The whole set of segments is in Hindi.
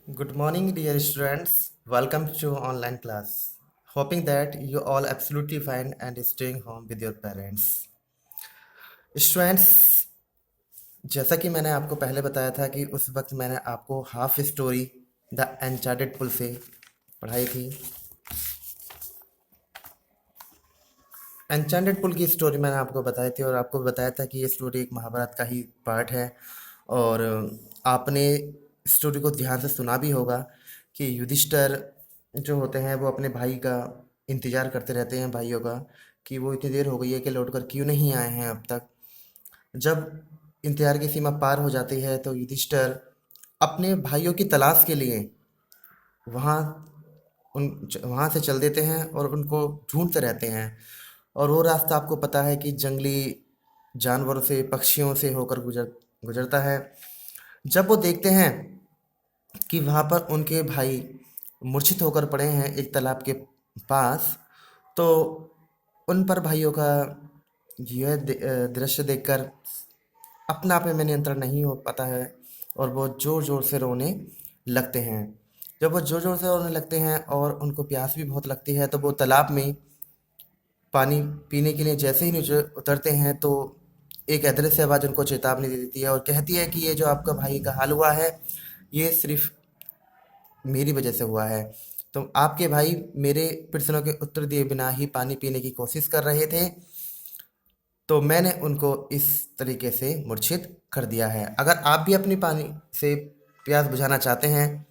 Good morning, dear students. Welcome to online class. Hoping that you all absolutely fine and staying home with your parents. Students, जैसा कि मैंने आपको पहले बताया था कि उस वक्त मैंने आपको हाफ स्टोरी द अनचार्टेड पुल से पढ़ाई थी। अनचार्टेड पुल की स्टोरी मैंने आपको बताई थी और आपको बताया था कि ये स्टोरी एक महाभारत का ही पार्ट है। और आपने स्टोरी को ध्यान से सुना भी होगा कि युधिष्ठिर जो होते हैं वो अपने भाई का इंतज़ार करते रहते हैं, भाइयों का, कि वो इतनी देर हो गई है कि लौट कर क्यों नहीं आए हैं अब तक। जब इंतज़ार की सीमा पार हो जाती है तो युधिष्ठिर अपने भाइयों की तलाश के लिए वहाँ वहाँ से चल देते हैं और उनको ढूंढते रहते हैं। और वो रास्ता आपको पता है कि जंगली जानवरों से, पक्षियों से होकर गुजरता है। जब वो देखते हैं कि वहाँ पर उनके भाई मूर्छित होकर पड़े हैं एक तालाब के पास, तो उन पर भाइयों का यह दृश्य देखकर अपने आप में नियंत्रण नहीं हो पाता है और वो ज़ोर ज़ोर से रोने लगते हैं। जब वो ज़ोर ज़ोर से रोने लगते हैं और उनको प्यास भी बहुत लगती है, तो वो तालाब में पानी पीने के लिए जैसे ही नीचे उतरते हैं तो एक अदृश्य आवाज़ उनको चेतावनी दे देती है और कहती है कि ये जो आपका भाई का हाल हुआ है, ये सिर्फ मेरी वजह से हुआ है। तो आपके भाई मेरे प्रश्नों के उत्तर दिए बिना ही पानी पीने की कोशिश कर रहे थे, तो मैंने उनको इस तरीके से मूर्छित कर दिया है। अगर आप भी अपनी पानी से प्यास बुझाना चाहते हैं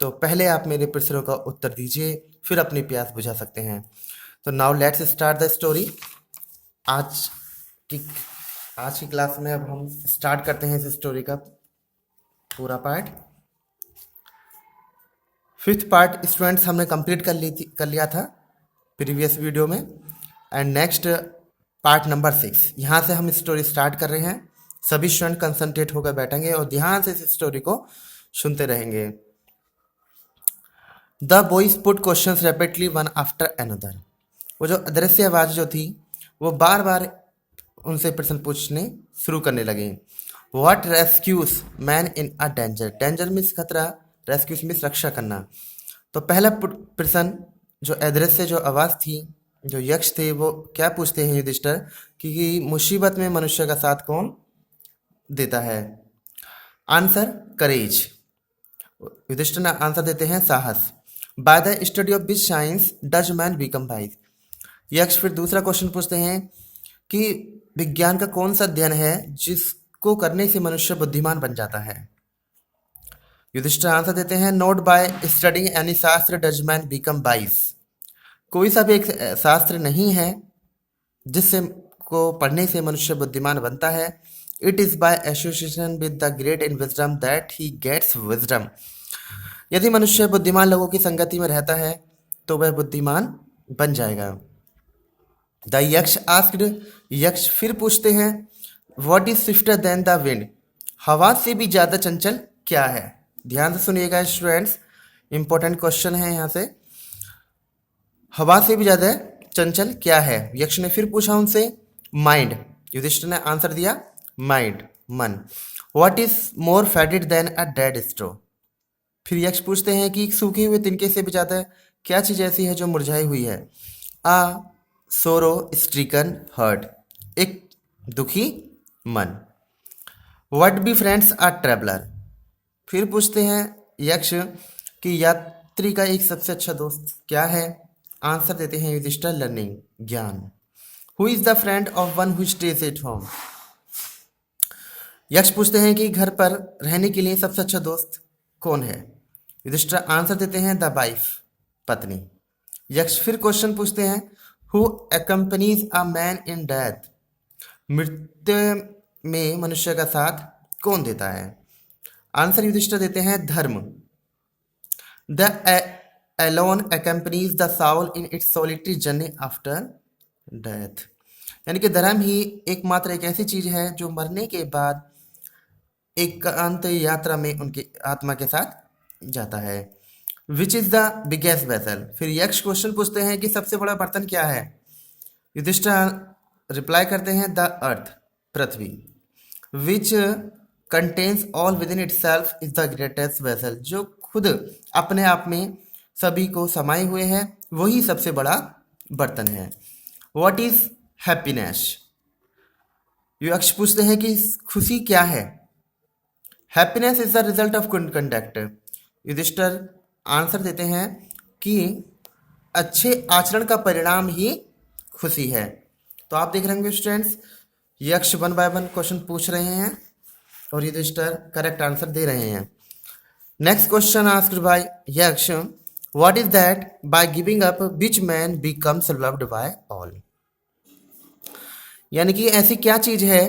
तो पहले आप मेरे प्रश्नों का उत्तर दीजिए, फिर अपनी प्यास बुझा सकते हैं। तो now let's start the story. आज की आज की क्लास में अब हम स्टार्ट करते हैं इस स्टोरी का पूरा पार्ट। फिफ्थ पार्ट स्टूडेंट्स हमने कंप्लीट कर लिया था प्रीवियस वीडियो में। एंड नेक्स्ट पार्ट नंबर 6, यहाँ से हम स्टोरी स्टार्ट कर रहे हैं। सभी स्टूडेंट कंसंट्रेट होकर बैठेंगे और ध्यान से इस स्टोरी को सुनते रहेंगे। The boys put questions rapidly one after another. वो जो अदृश्य आवाज़ जो थी वो बार बार उनसे प्रश्न पूछने शुरू करने लगे। What rescues man in a danger. Danger means खतरा, रेस्क्यूज मीन्स रक्षा करना। तो पहला प्रश्न जो अदृश्य जो आवाज़ थी, जो यक्ष थे, वो क्या पूछते हैं युधिष्ठिर कि मुसीबत में मनुष्य का साथ कौन देता है। आंसर करेज। युधिष्ठिर ने आंसर देते हैं साहस। By the study of which science does man become wise. यक्ष फिर दूसरा क्वेश्चन पूछते हैं कि विज्ञान का कौन सा अध्ययन है जिसको करने से मनुष्य बुद्धिमान बन जाता है। युधिष्ठिर आंसर देते हैं नोट बाय स्टडिंग एनी शास्त्र डज मैन बिकम वाइज। कोई सा भी एक शास्त्र नहीं है जिससे को पढ़ने से मनुष्य बुद्धिमान बनता है। It is by association with the great in wisdom that he gets wisdom. यदि मनुष्य बुद्धिमान लोगों की संगति में रहता है तो वह बुद्धिमान बन जाएगा। द यक्ष आस्क्ड। यक्ष फिर पूछते हैं what is swifter than the wind. हवा से भी ज्यादा चंचल क्या है। ध्यान से सुनिएगा स्टूडेंट्स, इंपॉर्टेंट क्वेश्चन है यहाँ से। हवा से भी ज्यादा चंचल क्या है। यक्ष ने फिर पूछा उनसे माइंड। युधिष्ठिर ने आंसर दिया माइंड, मन। What is more fatted than a dead straw. फिर यक्ष पूछते हैं कि सूखे हुए तिनके से भी ज्यादा क्या चीज ऐसी है जो मुरझाई हुई है। आ सोरो स्ट्रिकन हर्ट। एक दुखी मन। What be friends are traveller. फिर पूछते हैं यक्ष कि यात्री का एक सबसे अच्छा दोस्त क्या है। आंसर देते हैं युधिष्ठिर लर्निंग, ज्ञान। Who is the friend of one who stays at home. यक्ष पूछते हैं कि घर पर रहने के लिए सबसे अच्छा दोस्त कौन है। युधिष्ठिर आंसर देते हैं द वाइफ, पत्नी। यक्ष फिर क्वेश्चन पूछते हैं who accompanies a man in death. मृत्यु में मनुष्य का साथ कौन देता है। आंसर युधिष्ठिर देते हैं धर्म। The alone accompanies the soul in its solitary journey after death। यानी कि धर्म ही एकमात्र एक ऐसी चीज है जो मरने के बाद एकांत यात्रा में उनकी आत्मा के साथ जाता है। Which is the biggest vessel. फिर यक्ष क्वेश्चन पूछते हैं कि सबसे बड़ा बर्तन क्या है। युधिष्ठिर रिप्लाई करते हैं the earth, Prithvi. Which contains all with in it self is the greatest vessel, जो खुद अपने आप में सभी को समाये हुए है वही सबसे बड़ा बर्तन है। What is happiness? यक्ष पूछते हैं कि खुशी क्या है। Happiness is the result of good conduct. Yudhishthira answer देते हैं कि अच्छे आचरण का परिणाम ही खुशी है। तो आप देख रहे होंगे स्टूडेंट्स, यक्ष 1 बाय 1 क्वेश्चन पूछ रहे हैं और युधिष्ठिर करेक्ट आंसर दे रहे हैं। Next question asked by Yaksha, what is that by giving up which man becomes loved by all? यानी कि ऐसी क्या चीज है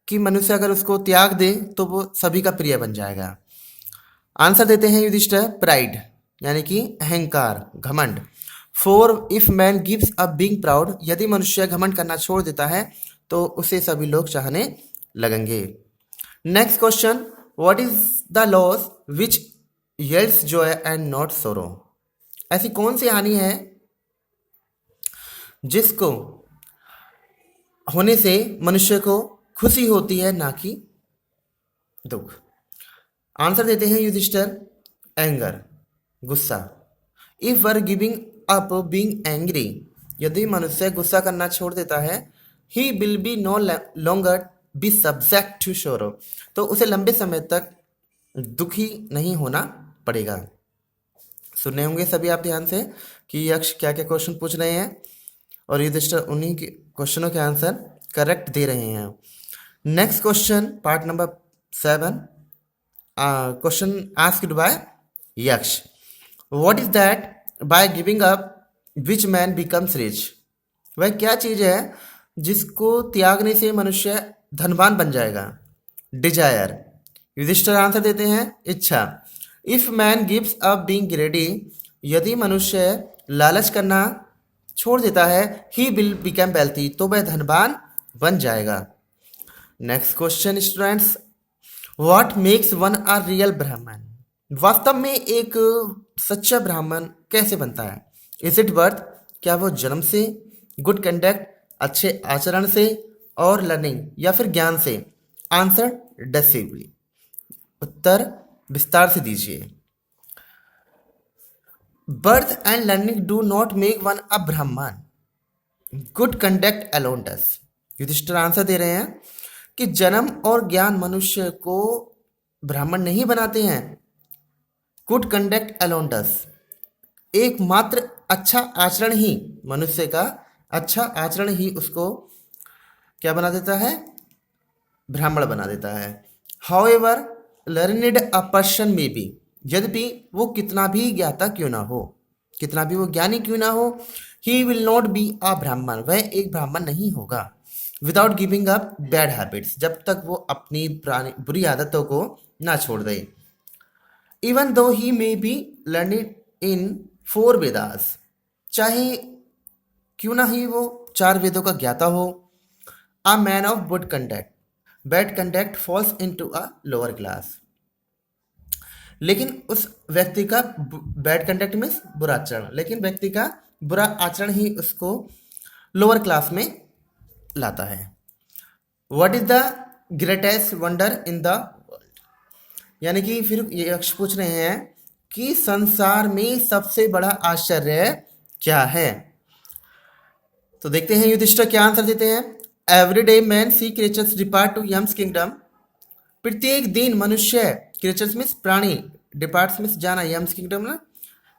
कि मनुष्य अगर उसको त्याग दे तो वो सभी का प्रिय बन जाएगा। आंसर देते हैं युधिष्ठिर, प्राइड, यानी कि अहंकार, घमंड। For if man gives up being proud, यदि मनुष्य घमंड करना छोड़ देता है तो उसे सभी लोग चाहने लगेंगे। Next question, what is the loss which yields Joy and not sorrow? ऐसी कौन सी हानि है जिसको होने से मनुष्य को खुशी होती है ना कि दुख? आंसर देते हैं युधिष्ठिर, एंगर, गुस्सा। If we're giving up being angry, यदि मनुष्य गुस्सा करना छोड़ देता है, he will be no longer be subject to sorrow, तो उसे लंबे समय तक दुखी नहीं होना पड़ेगा। सुने होंगे सभी आप ध्यान से कि यक्ष क्या क्या क्वेश्चन पूछ रहे हैं और युधिष्ठिर उन्हीं के क्वेश्चनों के आंसर करेक्ट दे रहे हैं। Next question, part number 7, question asked by Yaksha, what is that by giving up which man becomes rich? वह क्या चीज है जिसको त्यागने से मनुष्य धनवान बन जाएगा? डिजायर। युधिष्ठिर आंसर देते हैं, इच्छा। If man gives up being ग्रेडी, यदि मनुष्य लालच करना छोड़ देता है, ही विल बिकम वेल्थी, तो वह धनवान बन जाएगा। Next question students, what makes one a real ब्राह्मण? वास्तव में एक सच्चा ब्राह्मण कैसे बनता है? इज इट बर्थ, क्या वो जन्म से, गुड कंडक्ट, अच्छे आचरण से, और लर्निंग या फिर ज्ञान से? आंसर डेसिवली, उत्तर विस्तार से दीजिए। Birth and learning do not make one a Brahmin, good conduct alone does. Yudhishthira answer दे रहे हैं कि जन्म और ज्ञान मनुष्य को ब्राह्मण नहीं बनाते हैं, गुड कंडक्ट अलोन डस। एकमात्र अच्छा आचरण ही मनुष्य का, अच्छा आचरण ही उसको क्या बना देता है? ब्राह्मण बना देता है। However learned a person may be, यद्यपि वो कितना भी ज्ञाता क्यों ना हो, कितना भी वो ज्ञानी क्यों ना हो, he will not be a ब्राह्मण, वह एक ब्राह्मण नहीं होगा। Without giving up bad habits, जब तक वो अपनी बुरी आदतों को ना छोड़ दे। Even though he may be learned in 4 Vedas, चाहे क्यों ना ही वो 4 वेदों का ज्ञाता हो। A man of good conduct, bad conduct falls into a lower class, लेकिन उस व्यक्ति का बैड कंडक्ट मीन्स बुरा आचरण, लेकिन व्यक्ति का बुरा आचरण ही उसको लोअर क्लास में लाता है। What is the greatest wonder in the world? यानी कि फिर ये यक्ष पूछ रहे हैं कि संसार में सबसे बड़ा आश्चर्य क्या है? तो देखते हैं युधिष्ठिर क्या आंसर देते हैं। Every day man see creatures depart to Yam's kingdom, प्रत्येक दिन मनुष्य, क्रिएचर्स मीन्स प्राणी, डिपार्ट्स मीन्स जाना, यम्स किंगडम ना,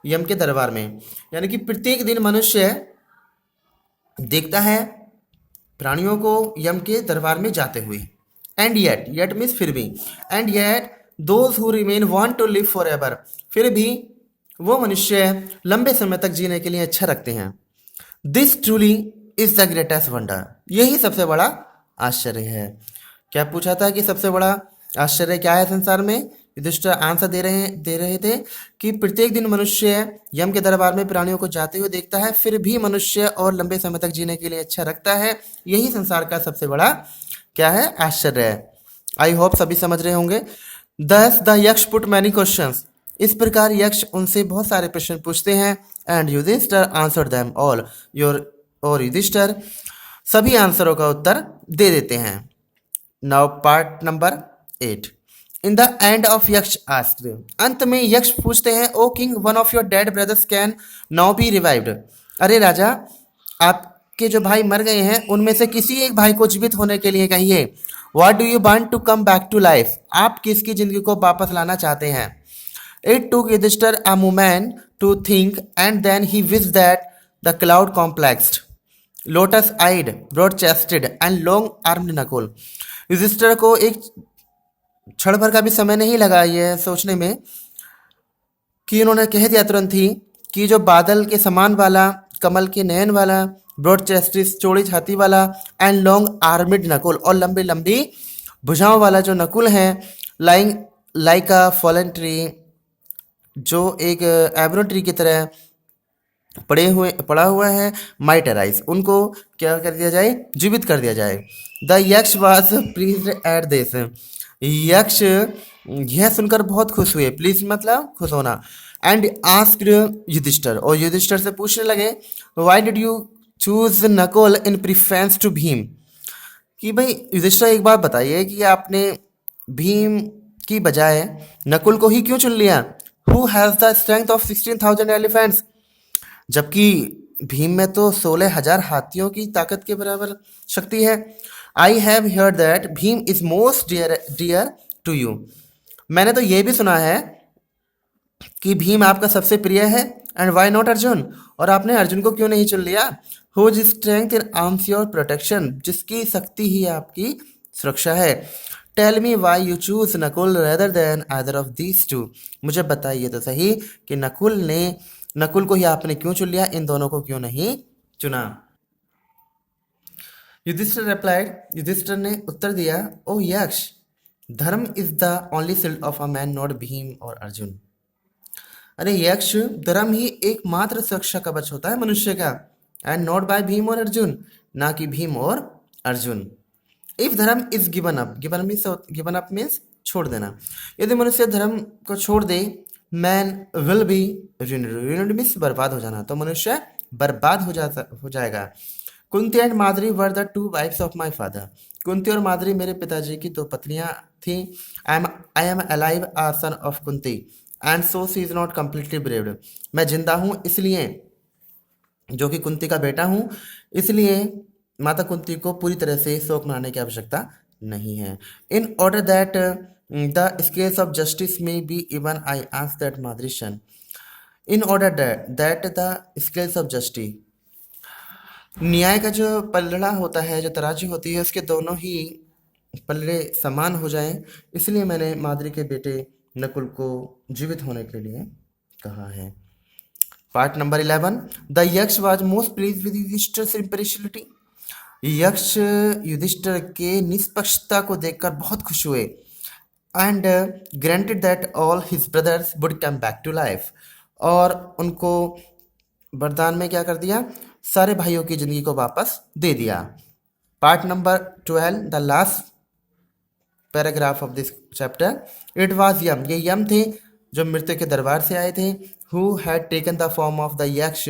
यम के दरबार में, यानी कि प्रत्येक दिन मनुष्य देखता है प्राणियों को यम के दरबार में जाते हुए। एंड येट, येट मीन्स फिर भी, and yet those who remain want to live for ever, फिर भी वो मनुष्य लंबे समय तक जीने के लिए इच्छा रखते हैं। This truly is the greatest wonder, यही सबसे बड़ा आश्चर्य है। क्या पूछा था कि सबसे बड़ा आश्चर्य क्या है संसार में? युधिष्ठिर आंसर दे रहे थे कि प्रत्येक दिन मनुष्य यम के दरबार में प्राणियों को जाते हुए देखता है, फिर भी मनुष्य और लंबे समय तक जीने के लिए इच्छा रखता है, यही संसार का सबसे बड़ा क्या है? आश्चर्य है। आई होप सभी समझ रहे होंगे। दस द यक्ष पुट मैनी क्वेश्चंस, इस प्रकार यक्ष उनसे बहुत सारे प्रश्न पूछते हैं। And Yudhishthira answer them all, और युधिष्ठिर सभी आंसरों का उत्तर दे देते हैं। Now part number 8, in the end of Yaksha asked, अंत में यक्ष पूछते हैं, O king one of your dead brothers can now be revived. अरे राजा, आपके जो भाई मर गए हैं उनमें से किसी एक भाई को जीवित होने के लिए कहिए। What do you want to come back to life, आप किसकी जिंदगी को वापस लाना चाहते हैं। It took Yudhishthira a moment to think and then he wish that the cloud complexed lotus eyed broad chested and long armed Nakul. Yudhishthira को एक क्षण भर का भी समय नहीं लगा ये सोचने में कि उन्होंने कह दिया तुरंत ही कि जो बादल के समान वाला, कमल के नयन वाला, ब्रॉड चेस्टिस चौड़ी छाती वाला एंड लॉन्ग आर्मिड नकुल और लंबी लंबी भुजाओं वाला जो नकुल है, लाइंग लाइक अ फॉलन ट्री, जो एक एब्रो ट्री की तरह पड़ा हुआ है, माइट अराइज, उनको क्या कर दिया जाए, जीवित कर दिया जाए। The Yaksha was pleased at this, यक्ष यह सुनकर बहुत खुश हुए, प्लीज मतलब खुश होना। एंड आस्क्ड युधिष्ठिर, और युधिष्ठिर से पूछने लगे, why did you choose Nakul in preference to Bhim, कि भाई युधिष्ठिर एक बात बताइए कि आपने भीम की बजाय नकुल को ही क्यों चुन लिया। Who has the strength of 16,000 elephants, जबकि भीम में तो 16,000 हाथियों की ताकत के बराबर शक्ति है। I have heard that Bhim is most dear to you, मैंने तो ये भी सुना है कि भीम आपका सबसे प्रिय है। एंड वाई नॉट अर्जुन, और आपने अर्जुन को क्यों नहीं चुन लिया। Who is strength in arms your protection, जिसकी शक्ति ही आपकी सुरक्षा है। Tell me why you choose Nakul rather than either of these two, मुझे बताइए तो सही कि नकुल को ही आपने क्यों चुन लिया, इन दोनों को क्यों नहीं चुना। युधिष्ठिर रिप्लाइड, युधिष्ठिर ने उत्तर दिया, ओ यक्ष, धर्म is the only shield of a man not Bhim और अर्जुन। अरे यक्ष, धर्म ही एकमात्र सुरक्षा कवच होता है मनुष्य का, एंड नॉट बाय भीम और अर्जुन, ना कि भीम और Arjun. If dharma is given up means छोड़ देना, यदि मनुष्य धर्म को छोड़ दे, man will be ruined means बर्बाद हो जाना, तो मनुष्य बर्बाद हो जाएगा। Kunti and Madri were the two wives of my father, Kunti और माद्री मेरे पिताजी की दो पत्नियां थी। I am alive a son of Kunti and so she is not completely braved, मैं जिंदा हूँ इसलिए, जो कि कुंती का बेटा हूँ, इसलिए माता कुंती को पूरी तरह से शोक मनाने की आवश्यकता नहीं है। In order that the scales of justice may be even I ask that माद्रिशन, in order that the scales of justice, न्याय का जो पलड़ा होता है, जो तराजू होती है, उसके दोनों ही पलड़े समान हो जाएं, इसलिए मैंने माद्री के बेटे नकुल को जीवित होने के लिए कहा है। Part number 11, the Yaksha was most pleased with Yudhishthira impartiality, Yaksha Yudhishthira के निष्पक्षता को देखकर बहुत खुश हुए। And granted that all his brothers would come back to life, और उनको वरदान में क्या कर दिया, सारे भाइयों की जिंदगी को वापस दे दिया। Part number 12, the last paragraph of this chapter, it was Yama, ये यम थे जो मृत्यु के दरबार से आए थे। Who had taken the form of the Yaksha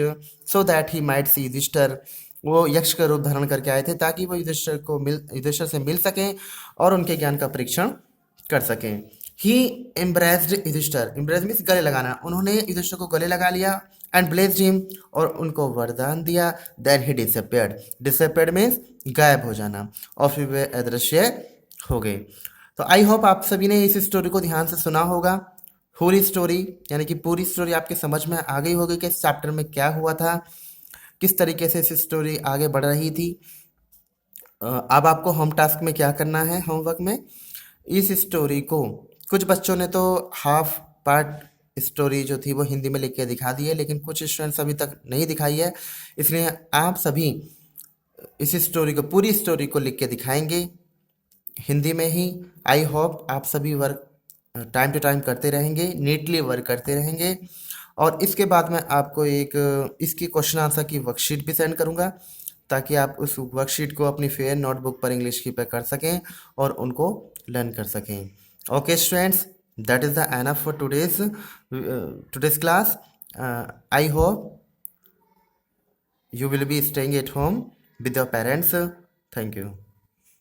so that he might see Yudhishthira, वो यक्ष का रूप धारण करके आए थे ताकि वो युधिष्ठिर से मिल सकें और उनके ज्ञान का परीक्षण कर सकें। ही एम्ब्रेस्ड युधिष्ठिर, एम्ब्रेस मीन्स गले लगाना, उन्होंने युधिष्ठिर को गले लगा लिया। एंड ब्लेस्ड हिम, और उनको वरदान दिया। देन ही डिसअपियर्ड मीन्स गायब हो जाना, और फिर वे अदृश्य हो गए। तो आई होप आप सभी ने इस स्टोरी को ध्यान से सुना होगा। पूरी स्टोरी यानी कि पूरी स्टोरी आपके समझ में आ गई होगी कि इस चैप्टर में क्या हुआ था, किस तरीके से इस स्टोरी आगे बढ़ रही थी। अब आपको होम टास्क में क्या करना है, होमवर्क में इस स्टोरी को, कुछ बच्चों ने तो हाफ पार्ट स्टोरी जो थी वो हिंदी में लिख के दिखा दी है, लेकिन कुछ स्टूडेंट्स अभी तक नहीं दिखाई है, इसलिए आप सभी इस स्टोरी को, पूरी स्टोरी को लिख के दिखाएंगे हिंदी में ही। आई होप आप सभी वर्क टाइम टू टाइम करते रहेंगे, नीटली वर्क करते रहेंगे। और इसके बाद मैं आपको एक इसकी क्वेश्चन आंसर की वर्कशीट भी सेंड करूंगा, ताकि आप उस वर्कशीट को अपनी फेयर नोटबुक पर इंग्लिश की पे कर सकें और उनको लर्न कर सकें। Okay students, that is the enough for today's class. I hope you will be staying at home with your parents. Thank you.